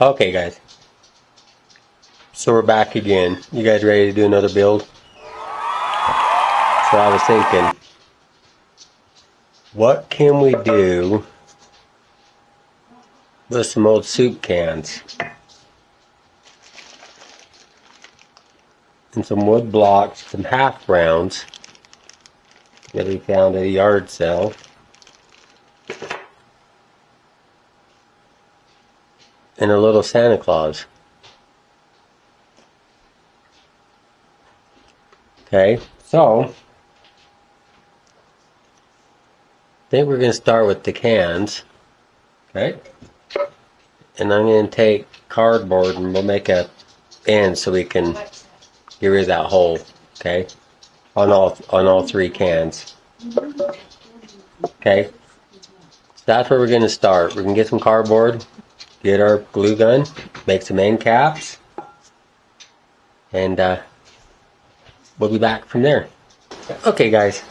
Okay, guys. So we're back again. You guys ready to do another build? So I was thinking, what can we do with some old soup cans and some wood blocks, some half rounds that we found at a yard sale, and a little Santa Claus. Okay, so I think we're going to start with the cans. Okay, and I'm going to take cardboard and we'll make a end so we can get rid of that hole. Okay, on all three cans. Okay, so that's where we're going to start. We're going to get some cardboard, get our glue gun, make some end caps, and we'll be back from there. Okay, guys.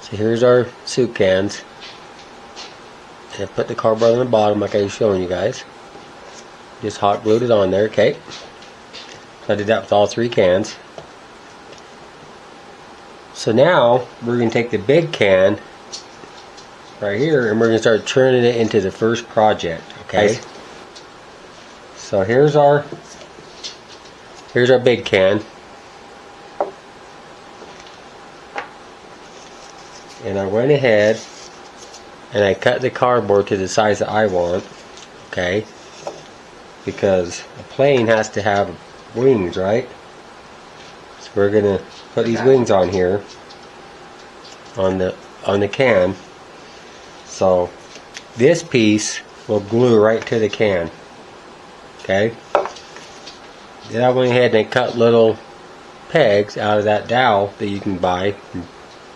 So here's our soup cans. And I put the cardboard on the bottom like I was showing you guys. Just hot glued it on there, okay? So I did that with all three cans. So now we're going to take the big can right here and we're going to start turning it into the first project, okay? So here's our big can. And I went ahead and I cut the cardboard to the size that I want, okay? Because a plane has to have wings, right? So we're gonna put these wings on here on the can. So this piece will glue right to the can, okay? Then I went ahead and I cut little pegs out of that dowel that you can buy from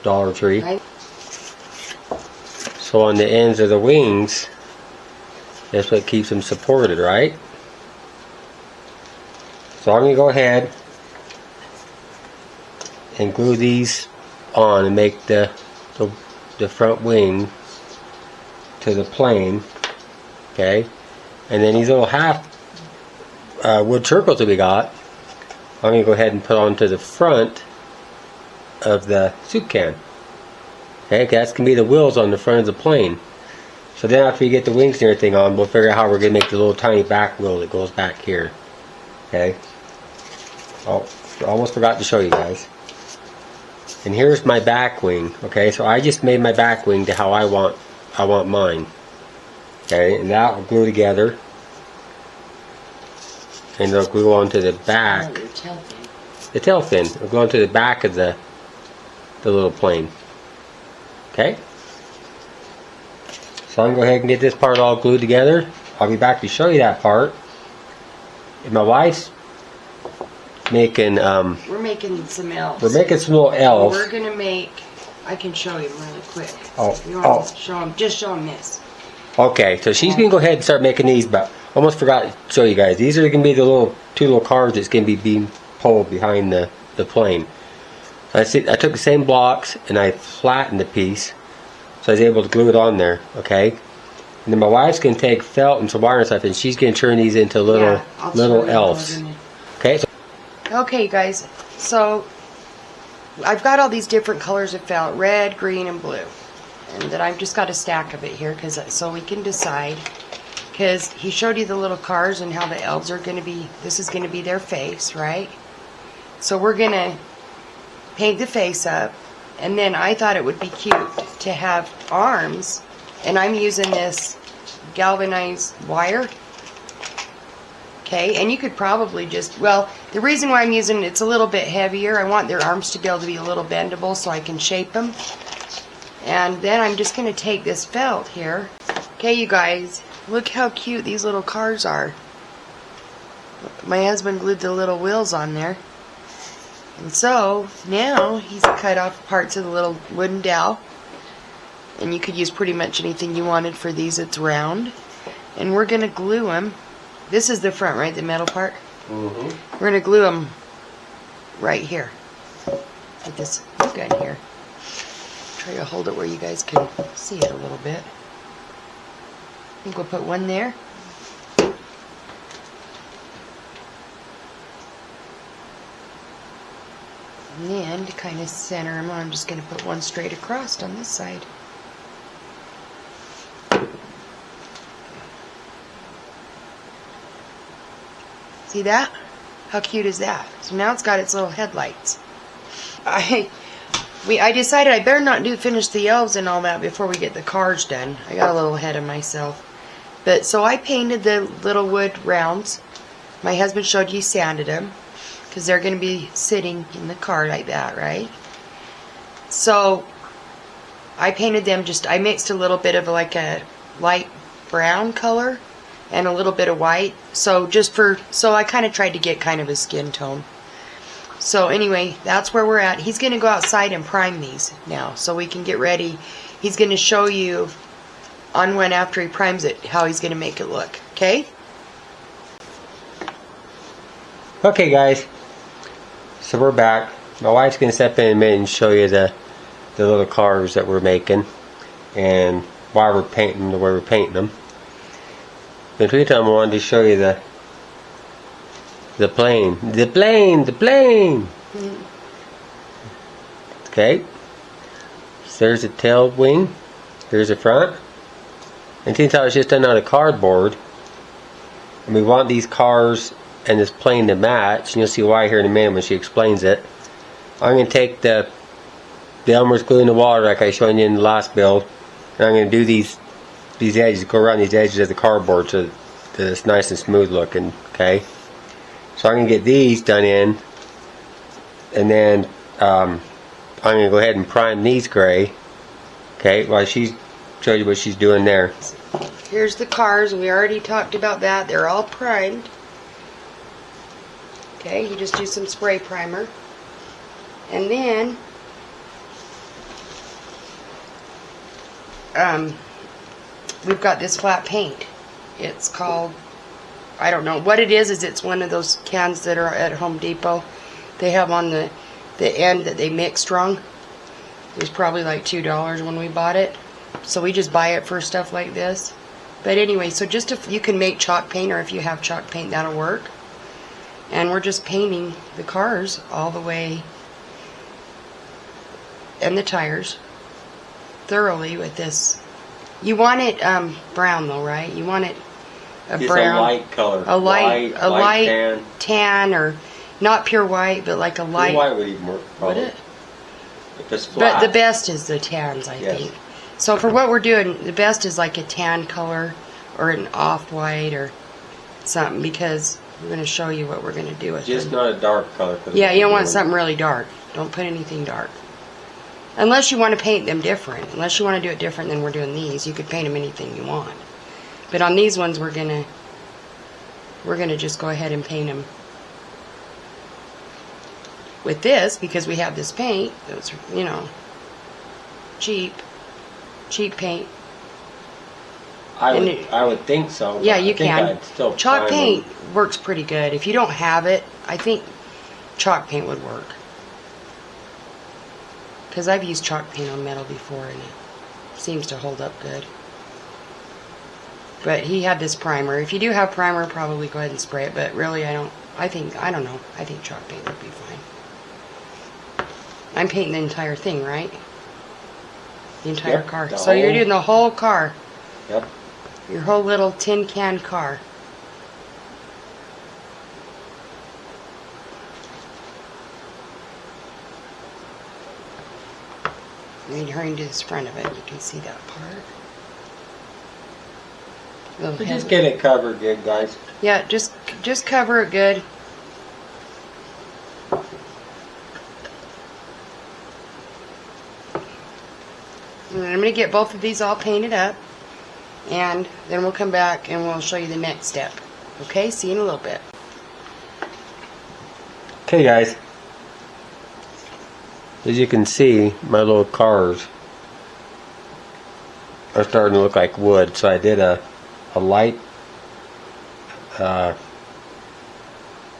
Dollar Tree. So on the ends of the wings, that's what keeps them supported, right? So I'm going to go ahead and glue these on and make the front wing to the plane, okay? And then these little half wood circles that we got, I'm going to go ahead and put onto the front of the soup can. Okay, that's going to be the wheels on the front of the plane. So then after we get the wings and everything on, we'll figure out how we're going to make the little tiny back wheel that goes back here. Okay. Oh, almost forgot to show you guys. And here's my back wing. Okay, so I just made my back wing to how I want mine. Okay, and that will glue together. And it'll glue onto the back. The tail fin. It'll go onto the back of the little plane. Okay, so I'm going to go ahead and get this part all glued together. I'll be back to show you that part. And my wife's making we're making some elves. We're making some little elves. We're gonna make. I can show you really quick. Oh, you want to show them? Just show them this. Okay, so she's going to go ahead and start making these, but almost forgot to show you guys. These are going to be the two little cars that's going to be being pulled behind the plane. I took the same blocks and I flattened the piece so I was able to glue it on there, okay? And then my wife's going to take felt and some wire and stuff and she's going to turn these into little elves. Okay? Okay guys, so I've got all these different colors of felt, red, green, and blue. And then I've just got a stack of it here so we can decide. Because he showed you the little cars and how the elves are going to be, this is going to be their face, right? So we're going to paint the face up, and then I thought it would be cute to have arms, and I'm using this galvanized wire. Okay, and you could probably just, well, the reason why I'm using it's a little bit heavier, I want their arms to be able to be a little bendable so I can shape them. And then I'm just going to take this felt here. Okay, you guys, look how cute these little cars are. My husband glued the little wheels on there. And so, now he's cut off parts of the little wooden dowel. And you could use pretty much anything you wanted for these. It's round. And we're going to glue them. This is the front, right? The metal part? Mm-hmm. We're going to glue them right here. With this glue gun here. Try to hold it where you guys can see it a little bit. I think we'll put one there. And then to kind of center them, I'm just going to put one straight across on this side. See that? How cute is that? So now it's got its little headlights. I decided I better not finish the elves and all that before we get the cars done. I got a little ahead of myself. But so I painted the little wood rounds. My husband showed you sanded them because they're going to be sitting in the car like that, right? So I painted them I mixed a little bit of like a light brown color and a little bit of white. So I kind of tried to get kind of a skin tone. So anyway, that's where we're at. He's going to go outside and prime these now so we can get ready. He's going to show you on when after he primes it how he's going to make it look. Okay? Okay, guys. So we're back. My wife's going to step in a minute and show you the little cars that we're making and why we're painting the way we're painting them. But in the meantime, I wanted to show you the plane. The plane! Mm-hmm. Okay. So there's the tail wing. Here's the front. And since I was just done out of cardboard, and we want these cars and this plane to match, and you'll see why here in a minute when she explains it. I'm going to take the Elmer's glue in the water like I showed you in the last build, and I'm going to do these edges, go around these edges of the cardboard so that it's nice and smooth looking. Okay. So I'm going to get these done in, and then I'm going to go ahead and prime these gray. Okay, while she show you what she's doing there. Here's the cars. We already talked about that. They're all primed. Okay, you just do some spray primer. And then we've got this flat paint. It's called, I don't know what it is. It's one of those cans that are at Home Depot. They have on the end that they mix strong. It was probably like $2 when we bought it. So we just buy it for stuff like this. But anyway, so just if you can make chalk paint, or if you have chalk paint, that'll work. And we're just painting the cars all the way, and the tires thoroughly with this. You want it brown though, right? You want it a brown, a light color, a light tan, or not pure white, but like a light. Pure white would even work. Probably. Would it? If it's flat. But the best is the tans, I think. So for what we're doing, the best is like a tan color or an off-white or something, because we're going to show you what we're going to do with it. Just not a dark color. Yeah, you don't want something really dark. Don't put anything dark. Unless you want to paint them different. Unless you want to do it different than we're doing these. You could paint them anything you want. But on these ones, we're going to just go ahead and paint them with this, because we have this paint that's, you know, cheap paint. I would think so. Yeah, you can. I'd still Chalk prime paint them. works pretty good. If you don't have it, I think chalk paint would work. Because I've used chalk paint on metal before and it seems to hold up good. But he had this primer. If you do have primer, probably go ahead and spray it. But really, I don't know. I think chalk paint would be fine. I'm painting the entire thing, right? The entire car. So you're doing the whole car. Yep. Your whole little tin can car. I need to hurry and do this front of it. You can see that part. But just get it covered good, guys. Yeah, just cover it good. And I'm going to get both of these all painted up, and then we'll come back and we'll show you the next step. Okay, see you in a little bit. Okay, guys. As you can see, my little cars are starting to look like wood, so I did a light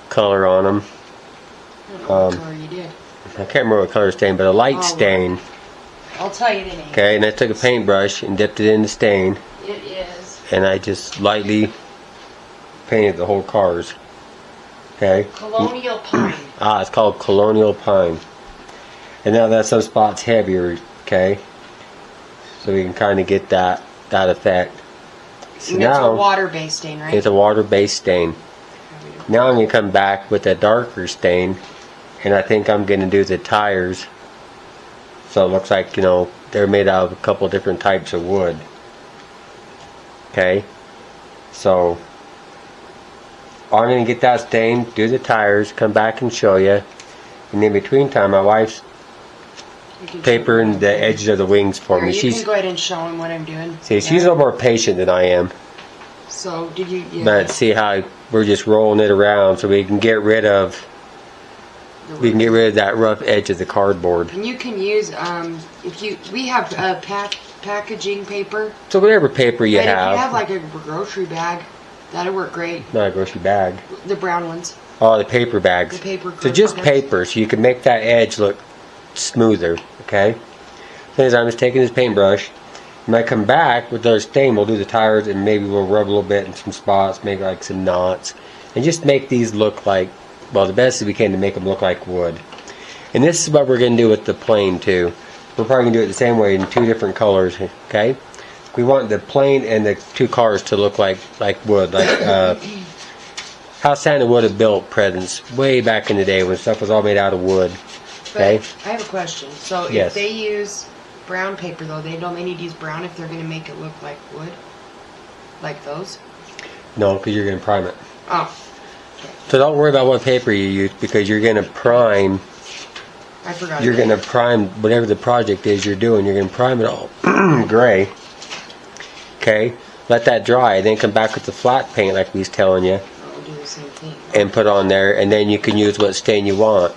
color on them. What color you did? I can't remember what color stain, but a light stain. I'll tell you the name. Okay, and I took a paintbrush and dipped it in the stain, It is and I just lightly painted the whole cars. Okay. Colonial Pine. Ah, it's called Colonial Pine. And now that some spots heavier, okay? So we can kind of get that effect. So And now it's a water-based stain, right? it's a water-based stain. Now I'm going to come back with a darker stain, and I think I'm going to do the tires. So it looks like, you know, they're made out of a couple different types of wood. Okay? So I'm going to get that stain, do the tires, come back and show you. And in between time, my wife's papering the edges of the wings for me. You can go ahead and show him what I'm doing. See, she's a little more patient than I am. So, did you... Yeah. But see how we're just rolling it around so we can get rid of that rough edge of the cardboard. And you can use, we have packaging paper. So whatever paper you And have. if you have like a grocery bag, that'll work great. Not a grocery bag. The brown ones. Oh, the paper bags. The paper So just bags. paper, so you can make that edge look smoother, okay? So I'm just taking this paintbrush. When I come back with our stain, we'll do the tires and maybe we'll rub a little bit in some spots, make like some knots, and just make these look like, well, the best as we can to make them look like wood. And this is what we're going to do with the plane too. We're probably going to do it the same way in two different colors, okay? We want the plane and the two cars to look like wood, like how Santa would have built presents way back in the day when stuff was all made out of wood. Okay. But I have a question. So Yes. if they use brown paper, though, they don't need to use brown if they're going to make it look like wood? Like those? No, because you're going to prime it. Oh, So don't worry about what paper you use because you're going to prime. I forgot. You're going to prime whatever the project is you're doing. You're going to prime it all gray. Okay. Let that dry. Then come back with the flat paint like we was telling you, We'll do the same thing. and put on there. And then you can use what stain you want.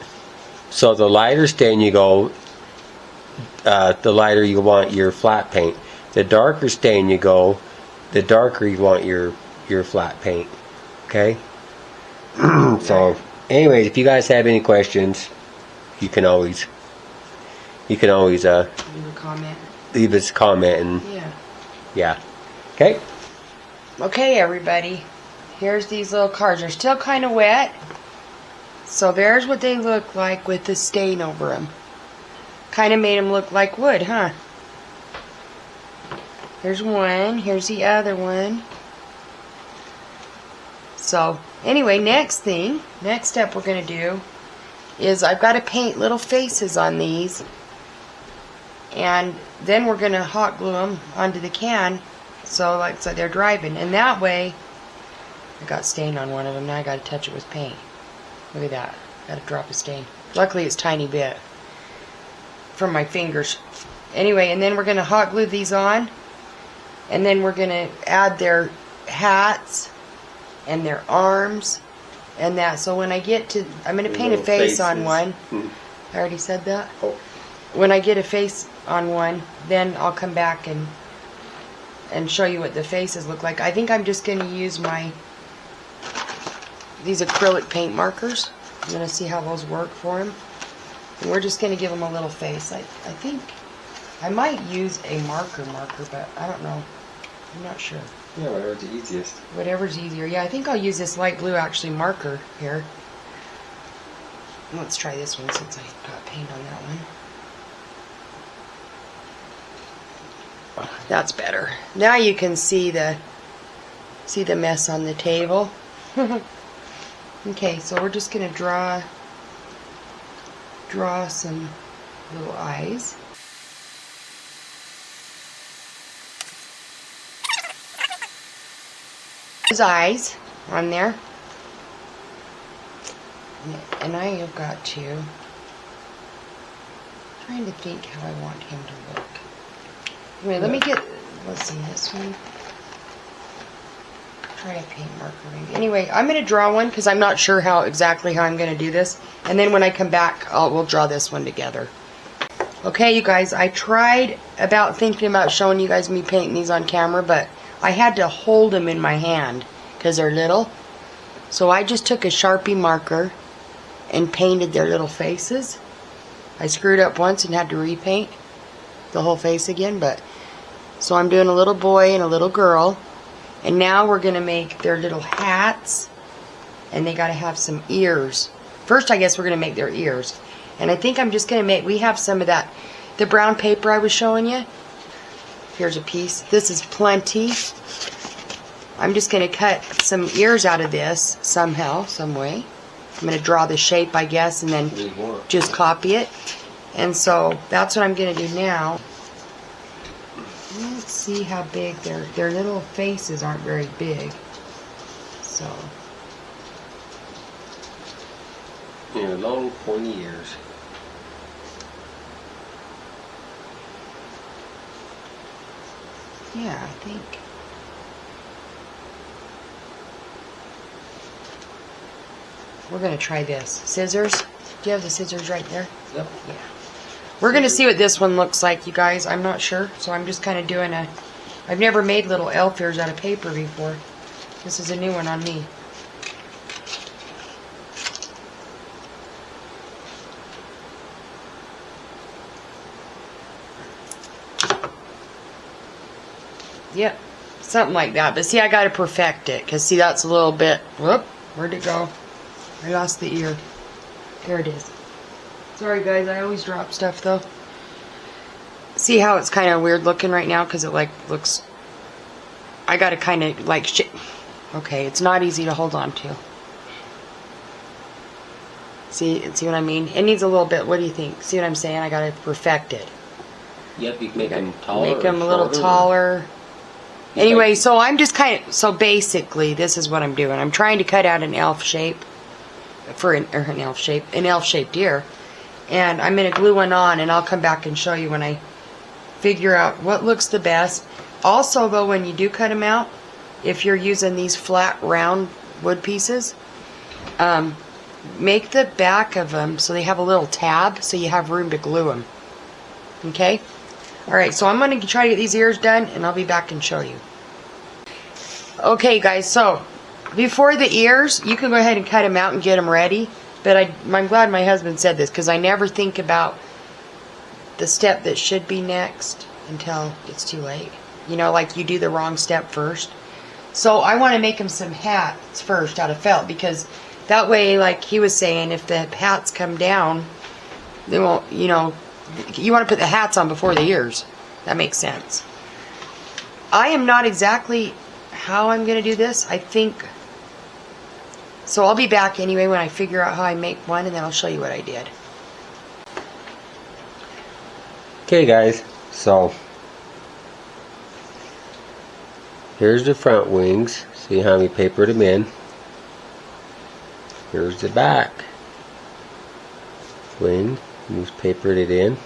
So the lighter stain you go, the lighter you want your flat paint. The darker stain you go, the darker you want your flat paint. Okay. So, anyways, if you guys have any questions, you can always Leave a comment. leave us a comment and yeah. Okay. Okay, everybody. Here's these little cards. They're still kind of wet. So there's what they look like with the stain over them. Kind of made them look like wood, huh? Here's one. Here's the other one. So, anyway, next step we're going to do is I've got to paint little faces on these. And then we're going to hot glue them onto the can so they're driving. And that way, I got stain on one of them. Now I got to touch it with paint. Look at that. Got a drop of stain. Luckily it's tiny bit from my fingers. Anyway, and then we're going to hot glue these on. And then we're going to add their hats and their arms and that. So when I get to, I'm going to paint a face on one. I already said that? Oh. When I get a face on one, then I'll come back and show you what the faces look like. I think I'm just going to use these acrylic paint markers. I'm going to see how those work for him. And we're just going to give him a little face. I think I might use a marker, but I don't know. I'm not sure. Yeah, whatever's the easiest. Whatever's easier. Yeah, I think I'll use this light blue actually marker here. Let's try this one since I got paint on that one. That's better. Now you can see the mess on the table. Okay, so we're just gonna draw some little eyes. His eyes on there. And I have got to trying to think how I want him to look. Wait, let me get, let's see, this one. Try a paint marker maybe. Anyway, I'm going to draw one because I'm not sure exactly how I'm going to do this. And then when I come back, we'll draw this one together. Okay, you guys, I tried thinking about showing you guys me painting these on camera, but I had to hold them in my hand because they're little. So I just took a Sharpie marker and painted their little faces. I screwed up once and had to repaint the whole face again, so I'm doing a little boy and a little girl. And now we're going to make their little hats, and they got to have some ears. First, I guess we're going to make their ears. And I think I'm just going to make, we have some of that, the brown paper I was showing you. Here's a piece. This is plenty. I'm just going to cut some ears out of this somehow, some way. I'm going to draw the shape, I guess, and then just copy it. And so that's what I'm going to do now. Let's see how big their little faces aren't very big. So. Yeah, long pointy ears. Yeah, I think. We're going to try this. Scissors. Do you have the scissors right there? Yep. Yeah. We're going to see what this one looks like, you guys. I'm not sure. So I'm just kind of doing a... I've never made little elf ears out of paper before. This is a new one on me. Yep, something like that. But see, I got to perfect it. Because see, that's a little bit... Whoop, where'd it go? I lost the ear. There it is. Sorry, guys. I always drop stuff, though. See how it's kind of weird looking right now? Because it, like, looks... I got to kind of, like... Okay, it's not easy to hold on to. See what I mean? It needs a little bit... What do you think? See what I'm saying? I got to perfect it. Yep, you can make them taller. Make them a little taller. Anyway, so I'm just kind of... So basically, this is what I'm doing. I'm trying to cut out an elf shape. For an elf-shaped ear. And I'm going to glue one on, and I'll come back and show you when I figure out what looks the best. Also, though, when you do cut them out, if you're using these flat, round wood pieces, make the back of them so they have a little tab so you have room to glue them. Okay? Alright, so I'm going to try to get these ears done, and I'll be back and show you. Okay, guys, so before the ears, you can go ahead and cut them out and get them ready. But I'm glad my husband said this, because I never think about the step that should be next until it's too late. You know, like you do the wrong step first. So I want to make him some hats first out of felt, because that way, like he was saying, if the hats come down, they won't, you know, you want to put the hats on before the ears. That makes sense. I am not exactly how I'm going to do this. I think... So I'll be back anyway when I figure out how I make one, and then I'll show you what I did. Okay, guys, so here's the front wings. See how we papered them in. Here's the back wing. We just papered it in.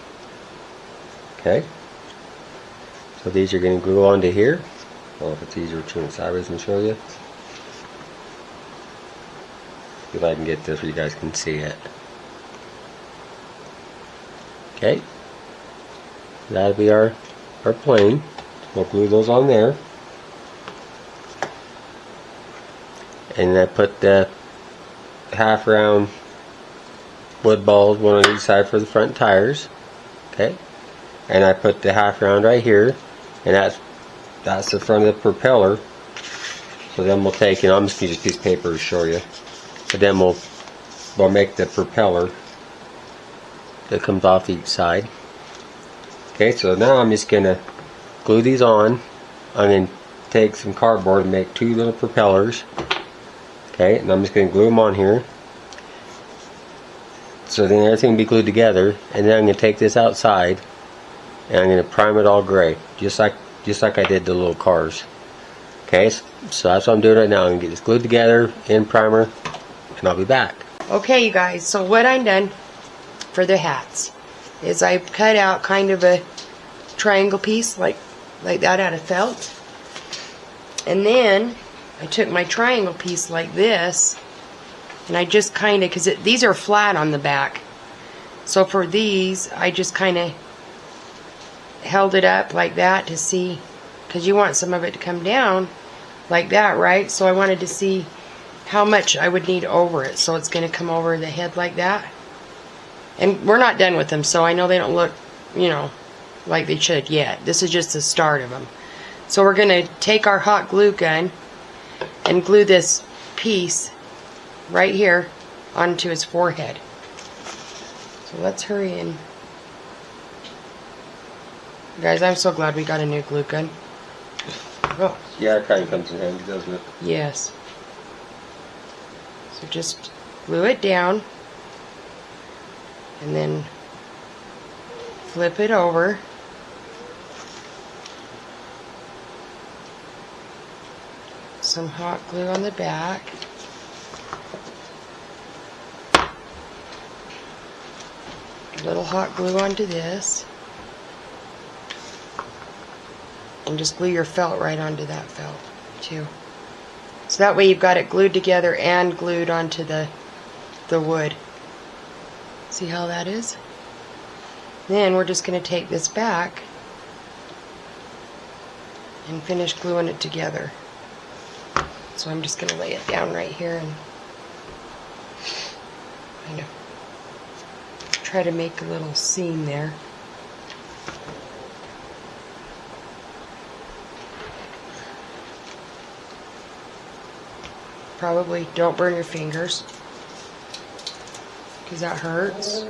Okay. So these are going to glue onto here. I don't know if it's easier to turn it sideways and show you. If I can get this where you guys can see it. Okay. That'll be our plane. We'll glue those on there. And I put the half round wood balls, one on each side for the front tires. Okay. And I put the half round right here. And that's the front of the propeller. So then we'll take, and I'm just going to use a piece of paper to show you. But then we'll make the propeller that comes off each side. Okay, so now I'm just going to glue these on. I'm going to take some cardboard and make two little propellers. Okay, and I'm just going to glue them on here. So then everything will be glued together. And then I'm going to take this outside and I'm going to prime it all gray, just like I did the little cars. Okay, so that's what I'm doing right now. I'm going to get this glued together in primer, and I'll be back. Okay, you guys, so what I've done for the hats is I cut out kind of a triangle piece like that out of felt. And then I took my triangle piece like this, and I just kind of, because these are flat on the back. So for these, I just kind of held it up like that to see, because you want some of it to come down like that, right? So I wanted to see how much I would need over it. So it's going to come over the head like that. And we're not done with them, so I know they don't look, you know, like they should yet. This is just the start of them. So we're going to take our hot glue gun and glue this piece right here onto his forehead. So So let's hurry in. Guys, I'm so glad we got a new glue gun. Oh, Yeah, it kind of comes in handy, doesn't it? yes. So just glue it down and then flip it over. Some hot glue on the back. A little hot glue onto this. And just glue your felt right onto that felt too. So that way you've got it glued together and glued onto the wood. See how that is? Then we're just going to take this back and finish gluing it together. So I'm just going to lay it down right here and kind of try to make a little seam there. Probably don't burn your fingers, because that hurts.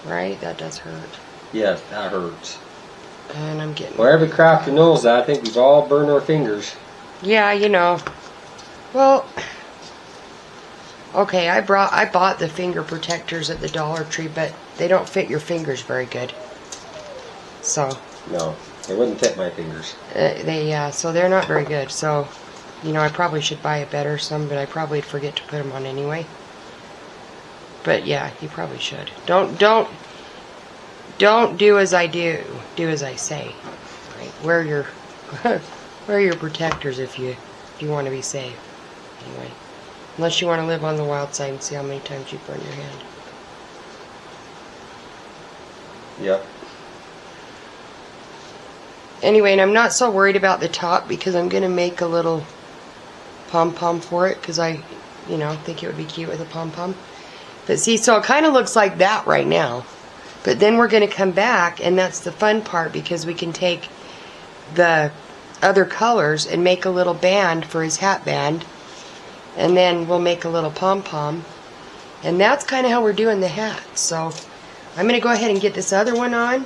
Right? That does hurt. Yes, that hurts. And I'm getting... Well, every crafter knows that. I think we've all burned our fingers. Yeah, you know. Well, okay, I bought the finger protectors at the Dollar Tree, but they don't fit your fingers very good. So... No, they wouldn't fit my fingers. So they're not very good. So, you know, I probably should buy a better some, but I probably forget to put them on anyway. But yeah, you probably should. Don't do as I do. Do as I say. Right? Wear your protectors if you want to be safe. Anyway, unless you want to live on the wild side and see how many times you burn your hand. Yep. Anyway, and I'm not so worried about the top because I'm going to make a little pom-pom for it because I, you know, think it would be cute with a pom-pom. But see, so it kind of looks like that right now. But then we're going to come back, and that's the fun part because we can take the other colors and make a little band for his hat band. And then we'll make a little pom-pom. And that's kind of how we're doing the hat. So I'm going to go ahead and get this other one on.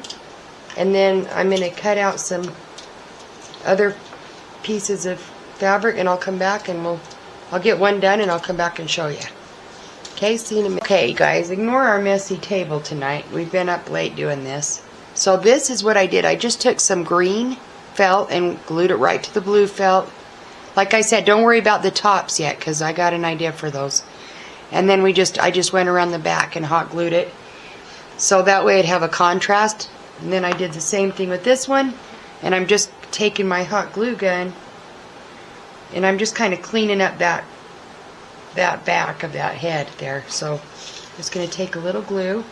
And then I'm going to cut out some other pieces of fabric, and I'll come back and I'll get one done and I'll come back and show you. Okay, see you in a minute. Okay, guys, ignore our messy table tonight. We've been up late doing this. So this is what I did. I just took some green felt and glued it right to the blue felt. Like I said, don't worry about the tops yet because I got an idea for those. And then I just went around the back and hot glued it. So that way it'd have a contrast. And then I did the same thing with this one. And I'm just taking my hot glue gun and I'm just kind of cleaning up that back of that head there. So I'm just going to take a little glue.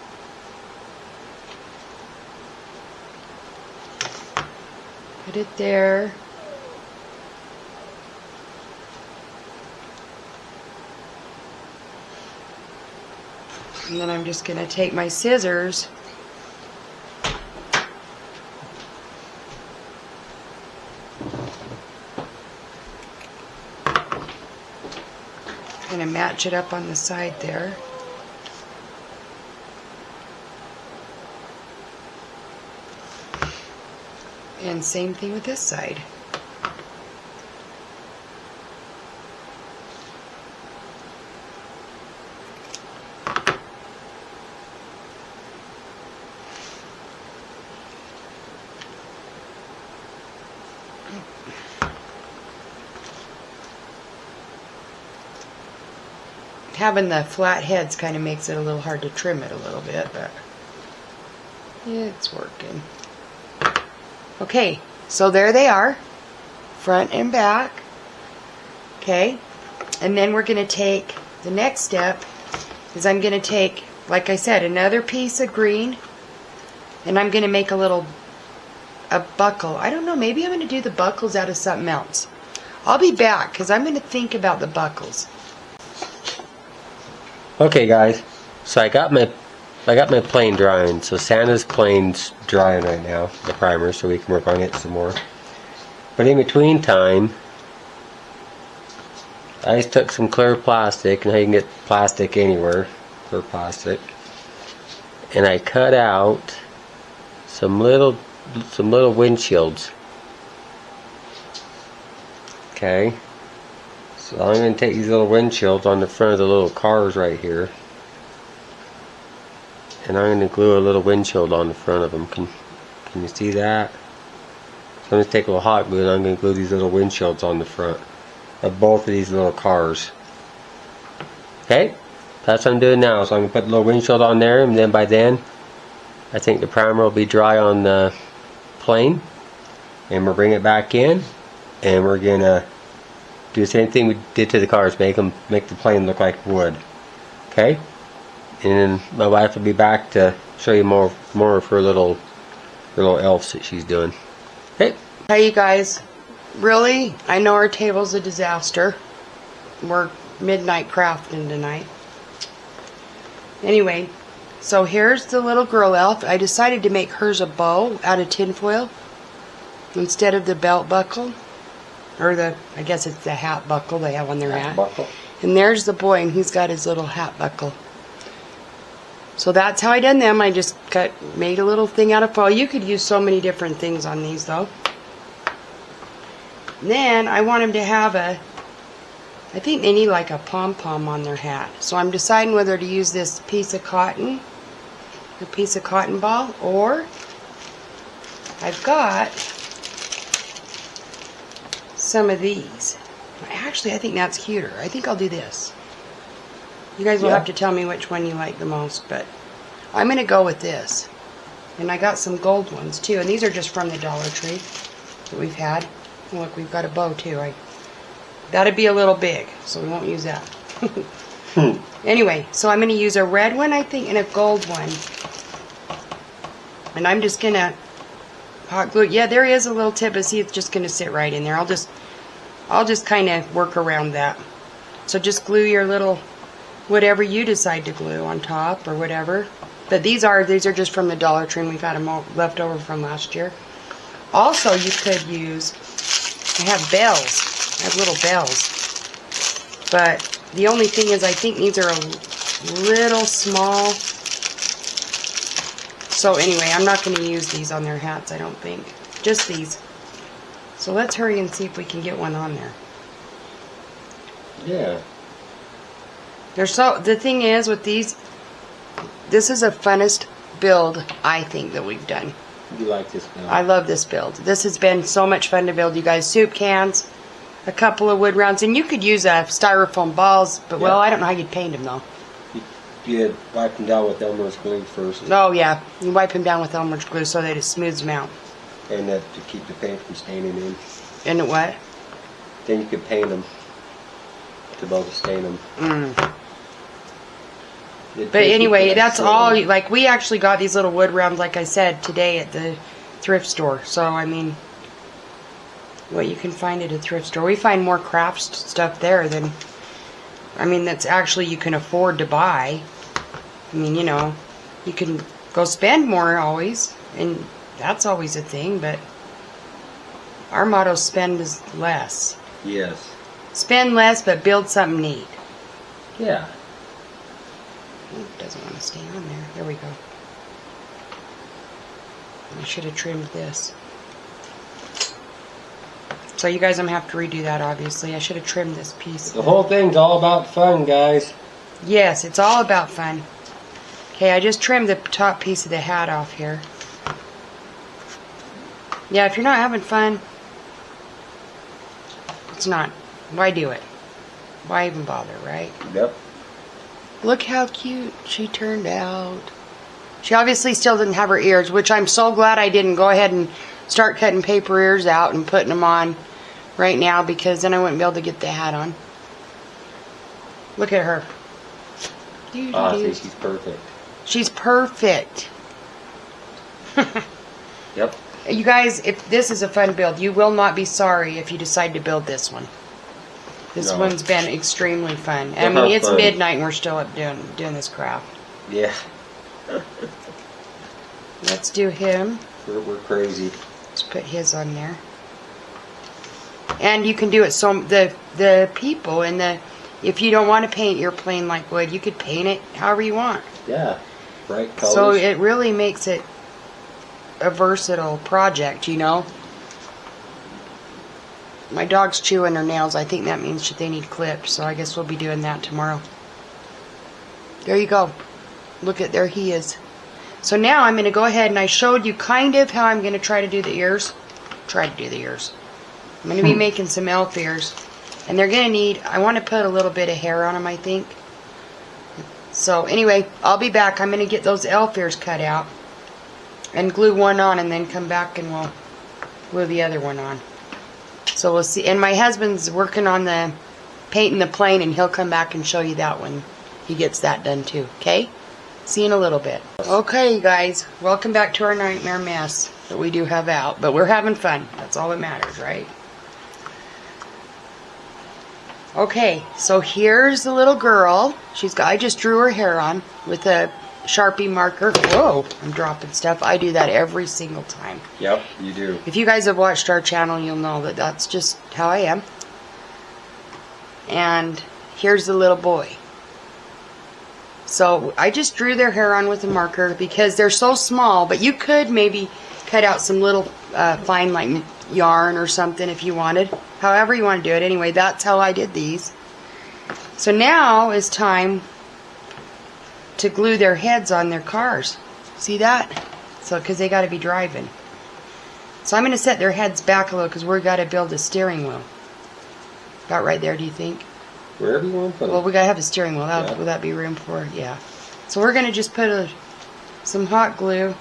Put it there. And then I'm just going to take my scissors and match it up on the side there. And same thing with this side. Having the flat heads kind of makes it a little hard to trim it a little bit, but it's working. Okay, so there they are, front and back. Okay, and then we're going to take, the next step is I'm going to take, like I said, another piece of green, and I'm going to make a buckle. I don't know, maybe I'm going to do the buckles out of something else. I'll be back because I'm going to think about the buckles. Okay, guys. So I got my plane drying. So Santa's plane's drying right now, the primer, so we can work on it some more. But in between time, I just took some clear plastic, and how you can get plastic anywhere, clear plastic. and I cut out some little windshields. Okay, so I'm going to take these little windshields on the front of the little cars right here, and I'm going to glue a little windshield on the front of them. Can you see that? So I'm going to take a little hot glue and I'm going to glue these little windshields on the front of both of these little cars. Okay, that's what I'm doing now. So I'm going to put the little windshield on there, and then by then I think the primer will be dry on the plane, and we'll bring it back in, and we're going to do the same thing we did to the cars, make the plane look like wood. Okay, and then my wife will be back to show you more of her little elves that she's doing. Okay. Hey you guys, really? I know our table's a disaster. We're midnight crafting tonight. Anyway, so here's the little girl elf. I decided to make hers a bow out of tinfoil instead of the belt buckle, or I guess it's the hat buckle they have on their hat. Buckle. And there's the boy, and he's got his little hat buckle. So that's how I done them. I just made a little thing out of foil. You could use so many different things on these though. And then I want them to have I think they need like a pom-pom on their hat. So I'm deciding whether to use this piece of cotton, a piece of cotton ball, or I've got some of these. Actually, I think that's cuter. I think I'll do this. You guys will have to tell me which one you like the most, but I'm going to go with this. And I got some gold ones too, and these are just from the Dollar Tree that we've had. Look, we've got a bow too. That'd be a little big, so we won't use that. Anyway, so I'm going to use a red one, I think, and a gold one. And I'm just going to hot glue. Yeah, there is a little tip, but see, it's just going to sit right in there. I'll just kind of work around that. So just glue your little whatever you decide to glue on top or whatever. But these are just from the Dollar Tree, and we've had them all left over from last year. Also, you could use, I have bells. I have little bells. But the only thing is I think these are a little small. So anyway, I'm not going to use these on their hats, I don't think. Just these. So let's hurry and see if we can get one on there. Yeah. The thing is with these, this is the funnest build I think that we've done. You like this build? I love this build. This has been so much fun to build, you guys. Soup cans, a couple of wood rounds, and you could use styrofoam balls, but well, I don't know how you'd paint them though. You wipe them down with Elmer's glue first. Oh yeah, you wipe them down with Elmer's glue so that it smooths them out. And to keep the paint from staining in. And what? Then you could paint them to both stain them. But anyway, that's all. Like, we actually got these little wood rounds, like I said, today at the thrift store. So, I mean, what you can find at a thrift store. We find more craft stuff there than, I mean, that's actually you can afford to buy. I mean, you know, you can go spend more always, and that's always a thing, but our motto, spend is less. Yes. Spend less, but build something neat. Yeah. It doesn't want to stay on there. There we go. I should have trimmed this. So you guys, I'm going to have to redo that, obviously. I should have trimmed this piece. The whole thing's all about fun, guys. Yes, it's all about fun. Okay, I just trimmed the top piece of the hat off here. Yeah, if you're not having fun, it's not. Why do it? Why even bother, right? Yep. Look how cute she turned out. She obviously still didn't have her ears, which I'm so glad I didn't go ahead and start cutting paper ears out and putting them on right now, because then I wouldn't be able to get the hat on. Look at her. I think she's perfect. She's perfect. Yep. You guys, if this is a fun build, you will not be sorry if you decide to build this one. This one's been extremely fun. I mean, it's midnight and we're still up doing this craft. Yeah. Let's do him. We're crazy. Let's put his on there. And you can do it so the people and if you don't want to paint your plane like wood, you could paint it however you want. Yeah. bright colors. So it really makes it a versatile project, you know. My dog's chewing her nails. I think that means they need clipped, so I guess we'll be doing that tomorrow. There you go. Look at, there he is. So now I'm going to go ahead, and I showed you kind of how I'm going to try to do the ears. I'm going to be making some elf ears. And they're going to need, I want to put a little bit of hair on them, I think. So anyway, I'll be back. I'm going to get those elf ears cut out and glue one on, and then come back and we'll glue the other one on. So we'll see. And my husband's working on the painting the plane, and he'll come back and show you that when he gets that done too. Okay? See you in a little bit. Okay, you guys. Welcome back to our nightmare mess that we do have out. But we're having fun. That's all that matters, right? Okay, so here's the little girl. I just drew her hair on with a Sharpie marker. Whoa, I'm dropping stuff. I do that every single time. Yep, you do. If you guys have watched our channel, you'll know that that's just how I am. And here's the little boy. So I just drew their hair on with a marker because they're so small, but you could maybe cut out some little fine like yarn or something if you wanted. However you want to do it. Anyway, that's how I did these. So now is time to glue their heads on their cars. See that? So, because they got to be driving. So I'm going to set their heads back a little because we've got to build a steering wheel. About right there, do you think? Wherever you want to put Well, them. we got to have a steering wheel. Yeah. Will that be room for it? Yeah. So we're going to just put some hot glue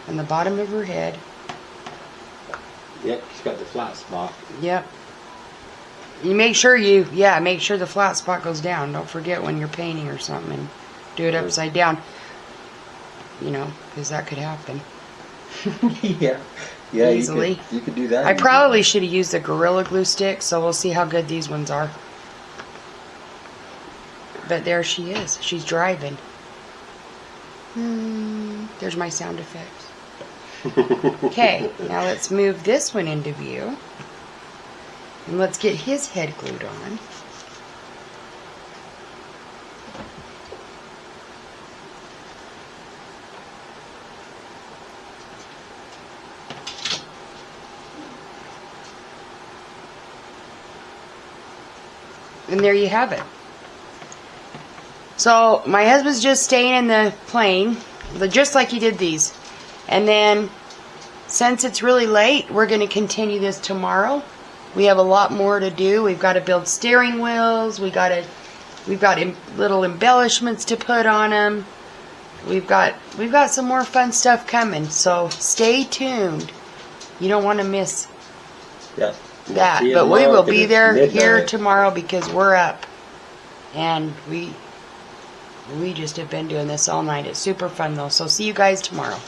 on the bottom of her head. Yep, she's got the flat spot. Yep. You make sure make sure the flat spot goes down. Don't forget when you're painting or something and do it upside down. You know, because that could happen. Yeah. Yeah, Easily. You could do that. I probably should have used a Gorilla Glue stick, so we'll see how good these ones are. But there she is. She's driving. There's my sound effects. Okay, now let's move this one into view. And let's get his head glued on. And there you have it. So my husband's just staying in the plane, just like he did these. And then, since it's really late, we're going to continue this tomorrow. We have a lot more to do. We've got to build steering wheels. We've got little embellishments to put on them. We've got some more fun stuff coming. So stay tuned. You don't want to miss Yeah. that. See you But we tomorrow, will 'cause be it's there here midnight. tomorrow because we're up. And we just have been doing this all night. It's super fun though. So see you guys tomorrow.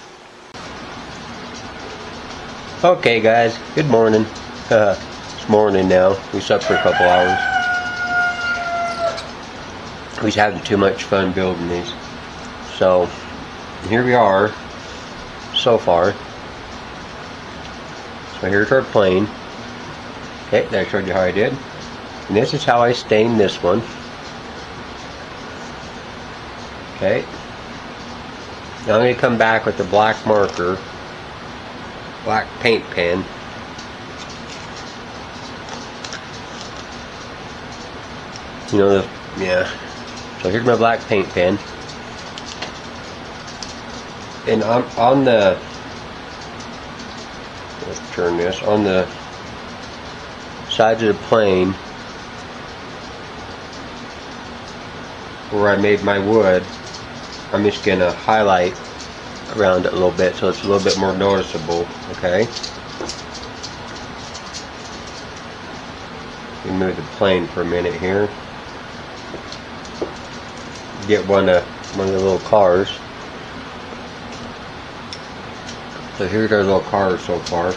Okay, guys. Good morning. It's morning now. We slept for a couple hours. We was having too much fun building these. So, here we are so far. So here's our plane. Okay, I showed you how I did. And this is how I stained this one. Okay. Now I'm going to come back with the black marker, black paint pen. You know, yeah. So here's my black paint pen. And on the, let's turn this, on the sides of the plane where I made my wood, I'm just going to highlight around it a little bit so it's a little bit more noticeable, okay? We move the plane for a minute here. Get one of the little cars. So here's our little cars so far.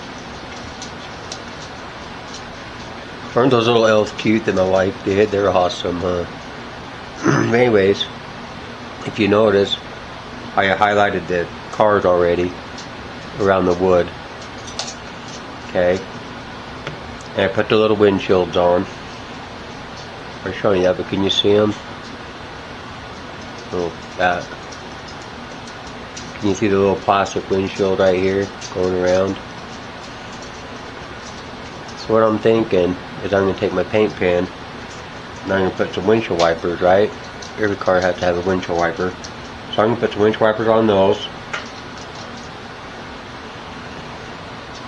Aren't those little elves cute that my wife did? They're awesome, huh? Anyways, if you notice, I highlighted the cars already around the wood. Okay. And I put the little windshields on. I'm showing you that, but can you see them? Oh, that. You see the little plastic windshield right here going around. So what I'm thinking is I'm going to take my paint pen and I'm going to put some windshield wipers, right? Every car has to have a windshield wiper. So I'm going to put some windshield wipers on those.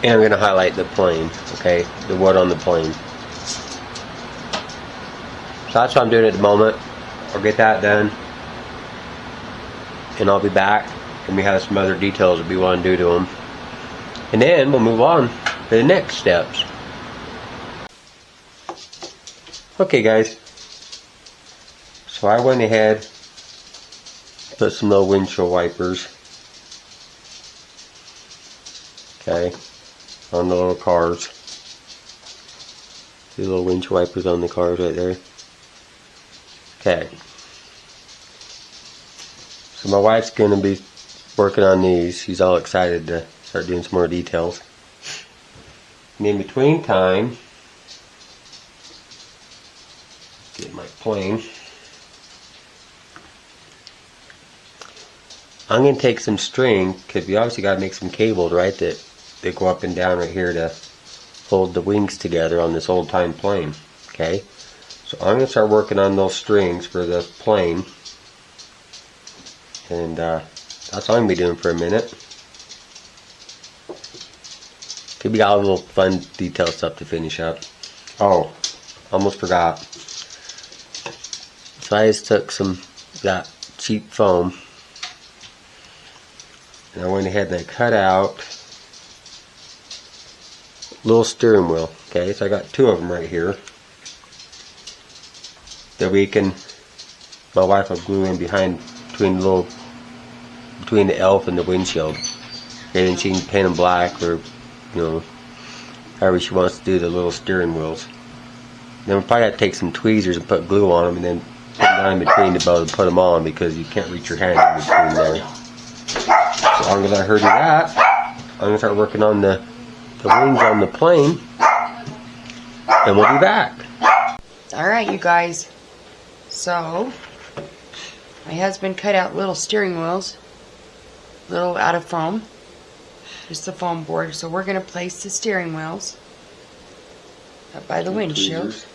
And I'm going to highlight the plane, okay? The wood on the plane. So that's what I'm doing at the moment. I'll get that done. And I'll be back. And we have some other details that we want to do to them. And then we'll move on to the next steps. Okay guys. So I went ahead, put some little windshield wipers. Okay. On the little cars. See the little windshield wipers on the cars right there. Okay. So my wife's going to be working on these. She's all excited to start doing some more details. And in between time, get my plane. I'm going to take some string, because we obviously got to make some cables, right, that go up and down right here to hold the wings together on this old time plane. Okay, so I'm going to start working on those strings for the plane. And that's what I'm going to be doing for a minute. Okay, we got a little fun detail stuff to finish up. Oh, almost forgot. So I just took some of that cheap foam. And I went ahead and I cut out a little steering wheel. Okay, so I got two of them right here. That we can, my wife will glue in behind, between the elf and the windshield. Okay, then she can paint them black or, you know, however she wants to do the little steering wheels. Then we'll probably have to take some tweezers and put glue on them and then put them down in between the bow and put them on, because you can't reach your hand in between there. So as long as I heard of that, I'm going to start working on the wings on the plane, and we'll be back. Alright, you guys. So, my husband cut out little steering wheels, little out of foam, just the foam board. So we're going to place the steering wheels up by the windshield.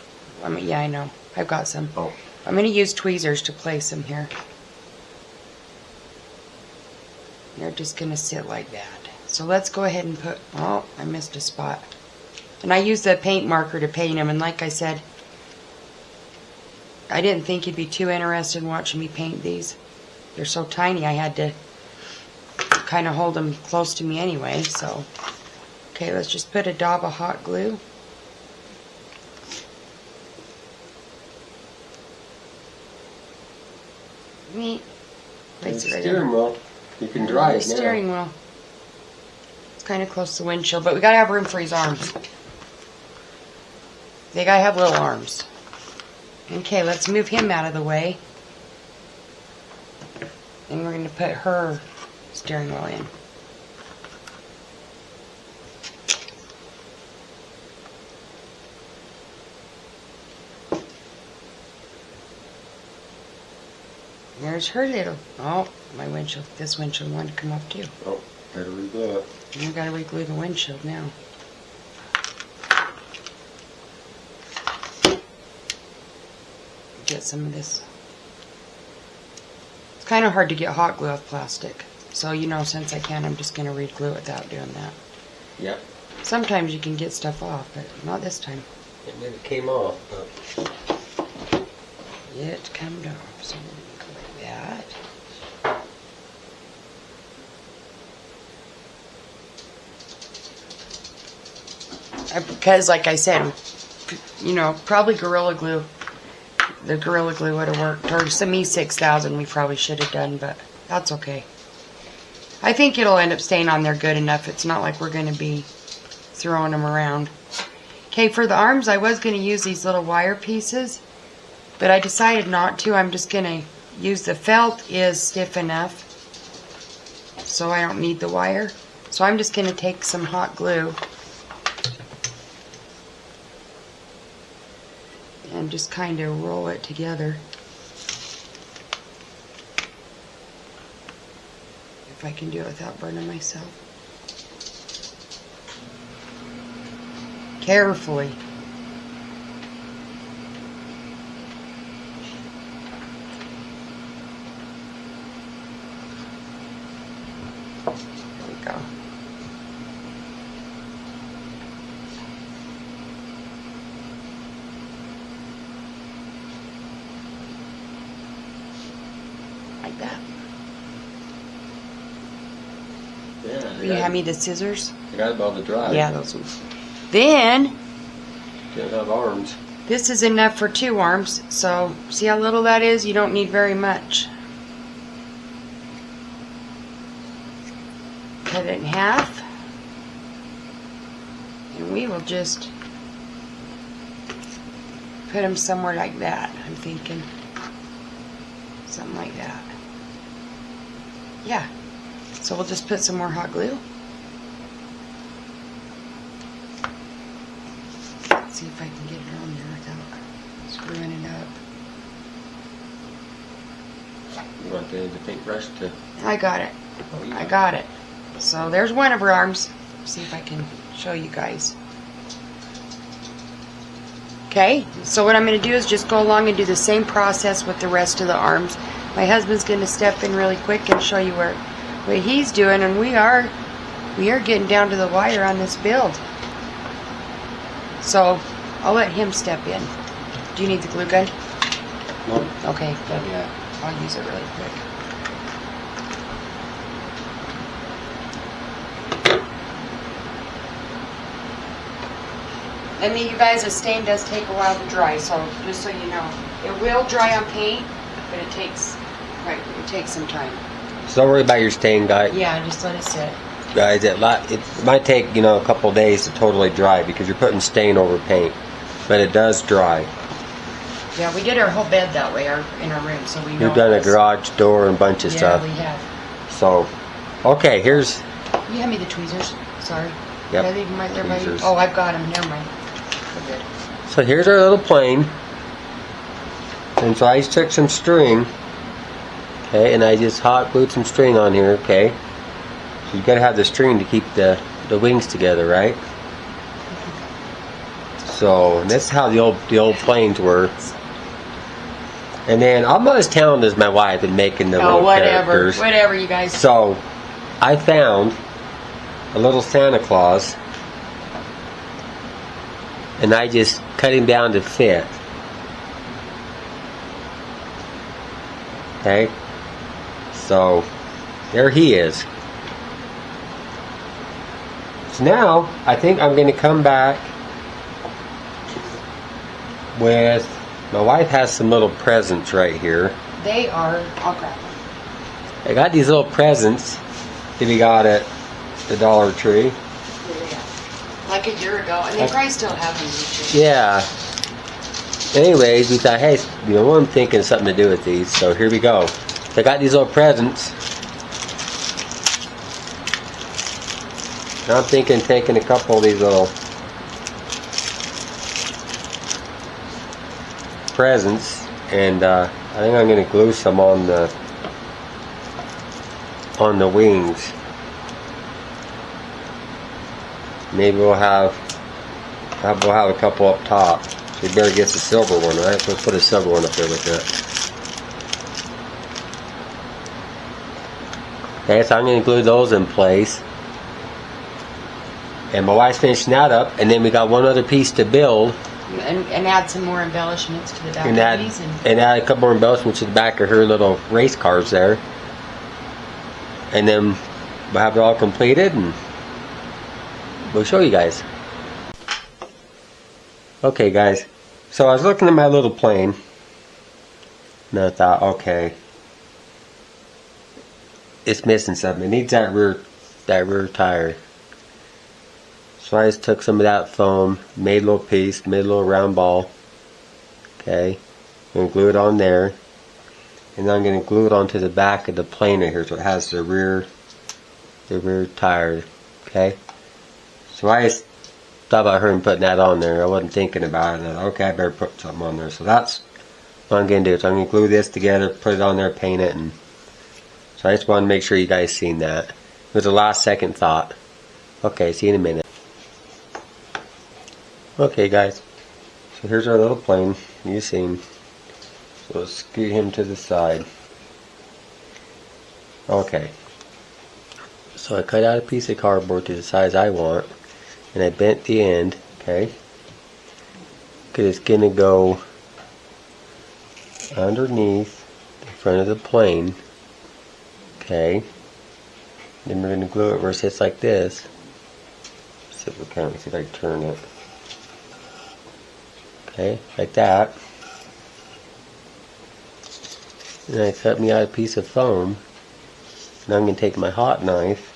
Yeah, I know. I've got some. Oh. I'm going to use tweezers to place them here. They're just going to sit like that. So let's go ahead and put, oh, I missed a spot. And I used the paint marker to paint them, and like I said, I didn't think you'd be too interested in watching me paint these. They're so tiny, I had to kind of hold them close to me anyway, so. Okay, let's just put a dab of hot glue. Neat. Place it right there. Steering wheel. You can drive it now. Steering wheel. It's kind of close to the windshield, but we gotta have room for his arms. They gotta have little arms. Okay, let's move him out of the way. And we're gonna put her steering wheel in. There's her little, oh, my windshield, this windshield wanted to come up too. Oh, better reglue it. And we gotta reglue the windshield now. Get some of this. It's kind of hard to get hot glue off plastic. So, you know, since I can, I'm just gonna reglue it without doing that. Yep. Sometimes you can get stuff off, but not this time. It came off, but It comes off, so we're gonna go like that. Because, like I said, you know, probably Gorilla Glue. The Gorilla Glue would have worked. Or some E6000 we probably should have done, but that's okay. I think it'll end up staying on there good enough. It's not like we're going to be throwing them around. Okay, for the arms, I was going to use these little wire pieces, but I decided not to. I'm just going to use the felt is stiff enough, so I don't need the wire. So I'm just going to take some hot glue and just kind of roll it together. if I can do it without burning myself. Carefully. There we go. Like that. Yeah, Will you hand me the scissors? I got about to dry. Yeah, those ones. Then, Can't have arms. this is enough for 2 arms. So, see how little that is? You don't need very much. Cut it in half. And we will just put them somewhere like that, I'm thinking. Something like that. Yeah. So we'll just put some more hot glue. See if I can get it on there without screwing it up. You want the paintbrush to... I got it. Oh, yeah. I got it. So there's one of her arms. See if I can show you guys. Okay, so what I'm going to do is just go along and do the same process with the rest of the arms. My husband's going to step in really quick and show you what he's doing, and we are getting down to the wire on this build. So I'll let him step in. Do you need the glue gun? No. Okay, good. Yeah. I'll use it really quick. And then you guys, a stain does take a while to dry, so just so you know. It will dry on paint, but it takes some time. So don't worry about your stain, guys. Yeah, just let it sit. Guys, it might take, a couple days to totally dry because you're putting stain over paint. But it does dry. Yeah, we did our whole bed that way in our room, so we know. You've done a this. garage door and a bunch of Yeah, stuff. we have. So, okay, here's... You hand me the tweezers. Sorry. Yep, Did I leave them right there by you? tweezers. Oh, I've got them. Never mind. We're good. So here's our little plane. And so I just took some string. Okay, and I just hot glued some string on here, okay? So you gotta have the string to keep the wings together, right? So this is how the old planes were. And then I'm not as talented as my wife in making the little characters. Whatever, you guys. So I found a little Santa Claus, and I just cut him down to fit. Okay, so there he is. So now I think I'm going to come back with, my wife has some little presents right here. They are, I'll grab them. I got these little presents that we got at the Dollar Tree. Yeah. Like a year ago, and they probably still have them. Usually. Yeah. Anyways, we thought, hey, I'm thinking something to do with these, so here we go. So I got these little presents. Now I'm thinking taking a couple of these little presents, and I think I'm going to glue some on the wings. Maybe we'll have a couple up top. So you better get the silver one, right? Let's put a silver one up there with that. Okay, so I'm going to glue those in place. And my wife's finishing that up, and then we got one other piece to build. And add some more embellishments to the back And of these. add a couple more embellishments to the back of her little race cars there. And then we'll have it all completed, and we'll show you guys. Okay guys, so I was looking at my little plane, and I thought, okay, it's missing something. It needs that rear tire. So I just took some of that foam, made a little piece, made a little round ball. Okay, I'm gonna glue it on there, and then I'm gonna glue it onto the back of the plane right here, so it has the rear tire. Okay, so I just thought about her and putting that on there. I wasn't thinking about it. I thought, okay, I better put something on there. So that's what I'm gonna do. So I'm gonna glue this together, put it on there, paint it, and So I just wanted to make sure you guys seen that. It was a last second thought. Okay, see you in a minute. Okay guys, so here's our little plane. You've seen. So let's scoot him to the side. Okay. So I cut out a piece of cardboard to the size I want, and I bent the end, okay? Because it's going to go underneath the front of the plane, okay? Then we're going to glue it where it sits like this. So we can see if I can turn it. Okay, like that. And I cut me out a piece of foam. Now I'm going to take my hot knife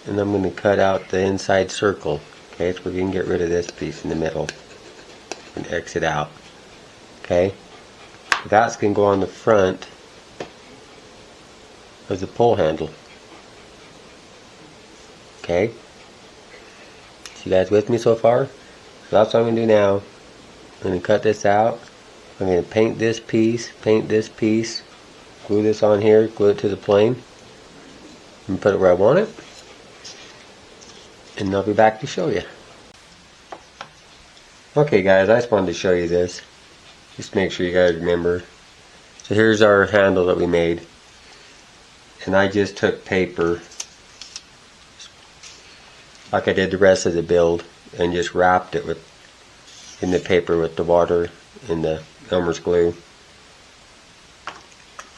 and I'm going to cut out the inside circle. Okay, so we can get rid of this piece in the middle and exit out. Okay, that's going to go on the front of the pull handle. Okay, so you guys with me so far? So that's what I'm going to do now. I'm going to cut this out. I'm going to paint this piece, glue this on here, glue it to the plane, and put it where I want it. And I'll be back to show you. Okay guys, I just wanted to show you this. Just make sure you guys remember. So here's our handle that we made. And I just took paper, like I did the rest of the build, and just wrapped it in the paper with the water and the Elmer's glue.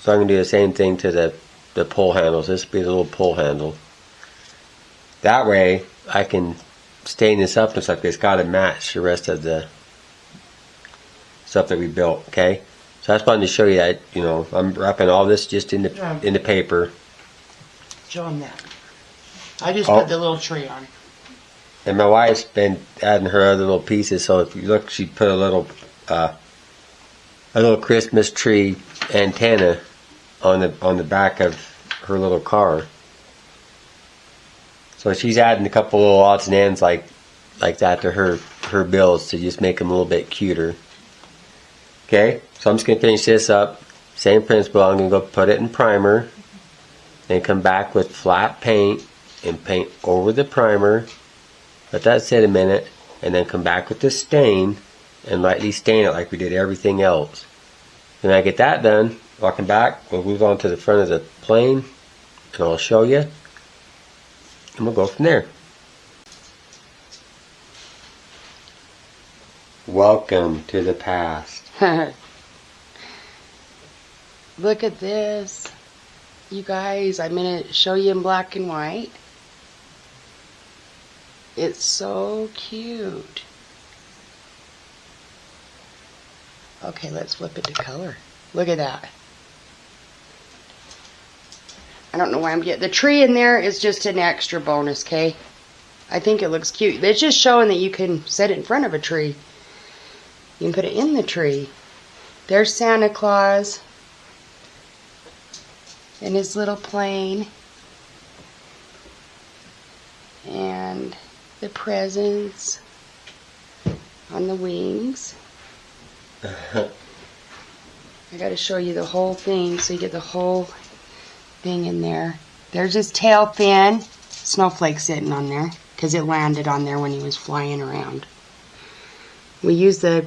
So I'm going to do the same thing to the pull handles. This will be the little pull handle. That way I can stain this up and stuff. It's got to match the rest of the stuff that we built. Okay, so I just wanted to show you that. You know, I'm wrapping all this just in the paper. Show them that. I just put the little tree on. And my wife's been adding her other little pieces. So if you look, she put a little Christmas tree antenna on the back of her little car. So she's adding a couple little odds and ends like that to her builds to just make them a little bit cuter. Okay, so I'm just going to finish this up. Same principle. I'm going to go put it in primer. Then come back with flat paint and paint over the primer. Let that sit a minute. And then come back with the stain and lightly stain it like we did everything else. When I get that done, I'll come back. We'll move on to the front of the plane. And I'll show you. And we'll go from there. Welcome to the past. Look at this. You guys, I'm going to show you in black and white. It's so cute. Okay, let's flip it to color. Look at that. I don't know why I'm getting the tree in there is just an extra bonus, okay? I think it looks cute. It's just showing that you can set it in front of a tree. You can put it in the tree. There's Santa Claus in his little plane. And the presents on the wings. I gotta show you the whole thing so you get the whole thing in there. There's his tail fin. Snowflake sitting on there because it landed on there when he was flying around. We use the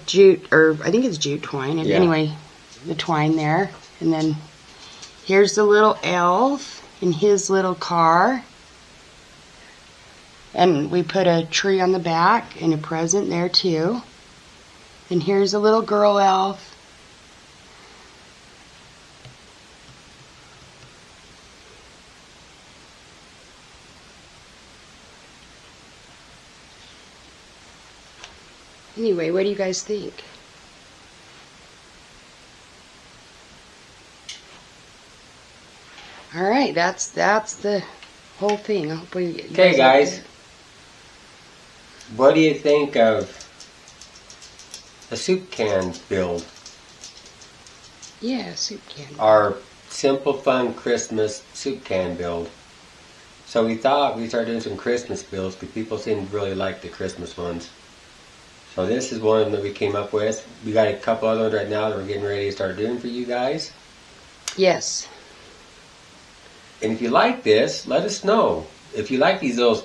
jute, or I think it's jute twine. And anyway, the twine there. And then here's the little elf in his little car. And we put a tree on the back and a present there too. And here's a little girl elf. Anyway, what do you guys think? All right, that's the whole thing. I hope you Okay, guys. What do you think of a soup can build? Yeah, soup can. Our simple, fun Christmas soup can build. So we thought we'd start doing some Christmas builds because people seem to really like the Christmas ones. So this is one that we came up with. We got a couple other ones right now that we're getting ready to start doing for you guys. Yes. And if you like this, let us know. If you like these little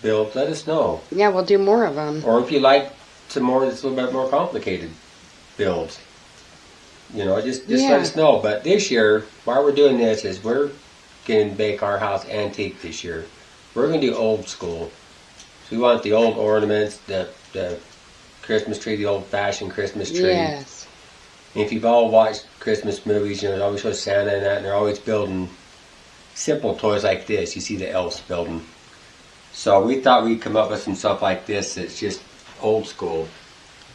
builds, let us know. Yeah, we'll do more of them. Or if you like some more that's a little bit more complicated builds. You know, just let us know. But this year, why we're doing this is we're going to make our house antique this year. We're going to do old school. So we want the old ornaments, the Christmas tree, the old-fashioned Christmas tree. Yes. And if you've all watched Christmas movies, you know, it always shows Santa and that, and they're always building simple toys like this. You see the elves building. So we thought we'd come up with some stuff like this that's just old school.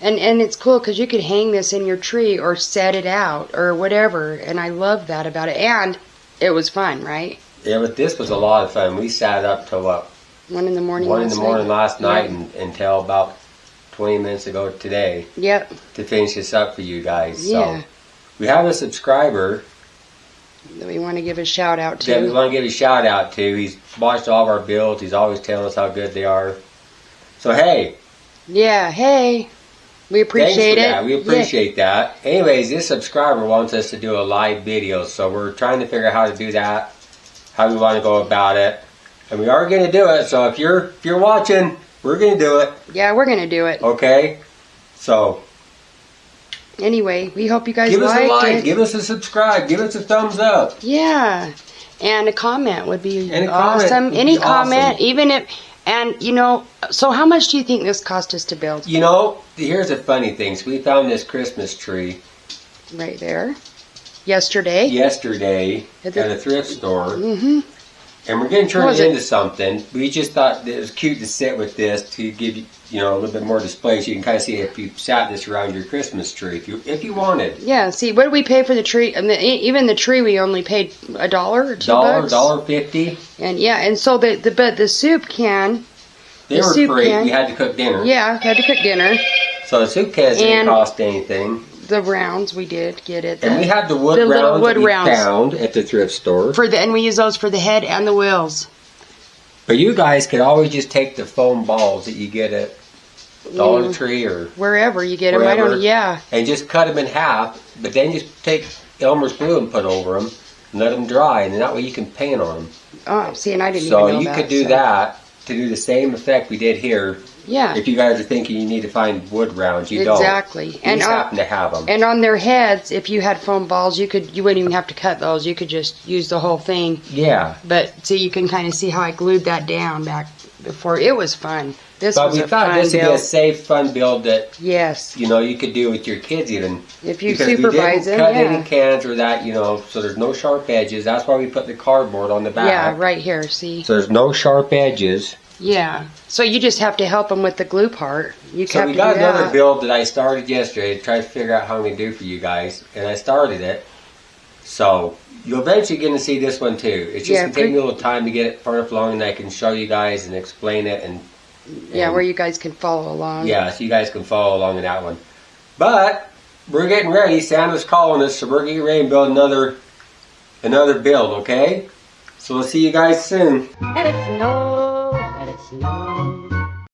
And it's cool because you could hang this in your tree or set it out or whatever. And I love that about it. And it was fun, right? Yeah, but this was a lot of fun. We sat up till what? 1 in the morning. 1 in the morning last night Yep. until about 20 minutes ago today Yep. to finish this up for you guys. Yeah. So we have a subscriber That we want to give a shout out to. that we want to give a shout out to. He's watched all of our builds. He's always telling us how good they are. So hey, Yeah. Hey. We appreciate thanks for it. that. We appreciate that. Anyways, this subscriber wants us to do a live video, so we're trying to figure out how to do that, how we want to go about it, and we are going to do it. So if you're watching, we're going to do it. Yeah, we're gonna do it. Okay. So Anyway, we hope you guys give us a liked like, it. give us a subscribe, give us a thumbs up. Yeah. And a comment would be And a comment awesome. would be Any comment, awesome. even if, and you know, so how much do you think this cost us to build? You know, here's the funny thing. So we found this Christmas tree Right there. Yesterday. yesterday At at the- a thrift store. Mm-hmm. And we're going to turn Was it it? into something. We just thought that it was cute to sit with this to give you, you know, a little bit more display, so you can kind of see if you sat this around your Christmas tree, if you wanted. Yeah. See, what did we pay for the tree? And even the tree, we only paid $1 or $2. $1.50. And yeah, and so the soup can. They The were soup free. can. We had to cook dinner. Yeah, had to cook dinner. So the soup cans didn't And- cost anything. The rounds we did get it. And we had the wood the little rounds wood that we rounds. found at the thrift store. And we use those for the head and the wheels. But you guys could always just take the foam balls that you get at Dollar Tree or Wherever you get them. I Wherever. don't. Yeah. and just cut them in half. But then just take Elmer's glue and put over them and let them dry, and then that way you can paint on them. Oh, see, and I didn't So even know you that. could do so. that to do the same effect we did here. Yeah. If you guys are thinking you need to find wood rounds, you Exactly. don't. And You just happen to have them. And on their heads, if you had foam balls, you wouldn't even have to cut those. You could just use the whole thing. Yeah. But see, you can kind of see how I glued that down back before. It was fun. This But was we a thought fun this would be a build. safe, fun build that, Yes. you know, you could do with your kids even. If you Because supervise we them, didn't cut yeah. any cans or that, you know, so there's no sharp edges. That's why we put the cardboard on the back. Yeah, right here. See. So there's no sharp edges. Yeah. So you just have to help them with the glue part. You So have we to got do another that. build that I started yesterday to try to figure out how I'm going to do for you guys. And I started it. So you're eventually going to see this one too. It's just Yeah, going to take me a little time to get it far enough along and I can show you guys and explain it. And Yeah, where you guys can follow along. yeah, so you guys can follow along in that one. But we're getting ready. Santa's calling us, so we're getting ready to build another build, okay? So we'll see you guys soon. Let it snow, let it snow.